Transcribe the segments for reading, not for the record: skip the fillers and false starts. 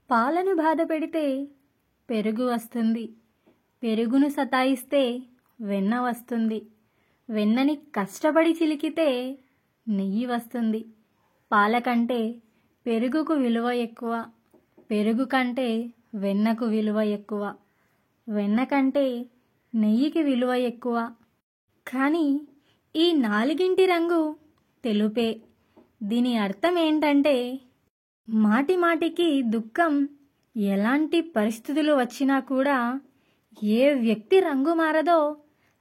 పాలను బాధ పెడితే పెరుగు వస్తుంది. పెరుగును సతాయిస్తే వెన్న వస్తుంది. వెన్నని కష్టపడి చిలికితే నెయ్యి వస్తుంది. పాల కంటే పెరుగుకు విలువ ఎక్కువ. పెరుగు కంటే వెన్నకు విలువ ఎక్కువ. వెన్న కంటే నెయ్యికి విలువ ఎక్కువ. కానీ ఈ నాలుగింటి రంగు తెలుపే. దీని అర్థం ఏంటంటే మాటి మాటికి దుఃఖం, ఎలాంటి పరిస్థితులు వచ్చినా కూడా ఏ వ్యక్తి రంగు మారదో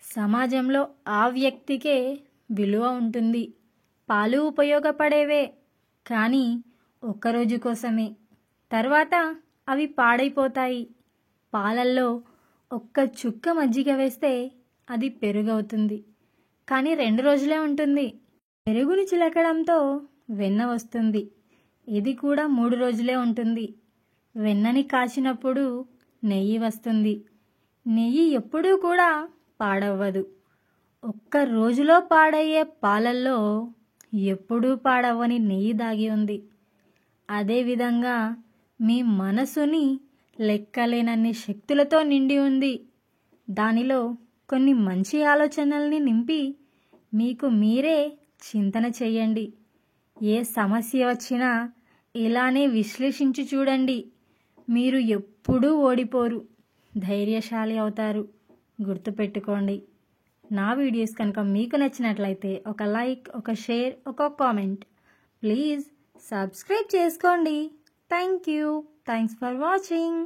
సమాజంలో ఆ వ్యక్తికే విలువ ఉంటుంది. పాలు ఉపయోగపడేవే, కానీ ఒక్కరోజు కోసమే. తర్వాత అవి పాడైపోతాయి. పాలల్లో ఒక్క చుక్క మజ్జిగ వేస్తే అది పెరుగవుతుంది, కానీ 2 రోజులే ఉంటుంది. పెరుగుని చిలకడంతో వెన్న వస్తుంది. ఇది కూడా 3 రోజులే ఉంటుంది. వెన్నని కాచినప్పుడు నెయ్యి వస్తుంది. నెయ్యి ఎప్పుడూ కూడా పాడవ్వదు. ఒక్క రోజులో పాడయ్యే పాలల్లో ఎప్పుడూ పాడవ్వని నెయ్యి దాగి ఉంది. అదేవిధంగా మీ మనసుని లెక్కలేనన్ని శక్తులతో నిండి ఉంది. దానిలో కొన్ని మంచి ఆలోచనల్ని నింపి మీకు మీరే చింతన చెయ్యండి. ఏ సమస్య వచ్చినా ఇలానే విశ్లేషించి చూడండి. మీరు ఎప్పుడూ ఓడిపోరు, ధైర్యశాలి అవుతారు. గుర్తుపెట్టుకోండి. నా వీడియోస్ కనుక మీకు నచ్చినట్లయితే ఒక లైక్, ఒక షేర్, ఒక కామెంట్. ప్లీజ్ సబ్స్క్రైబ్ చేసుకోండి. Thank you. Thanks for watching.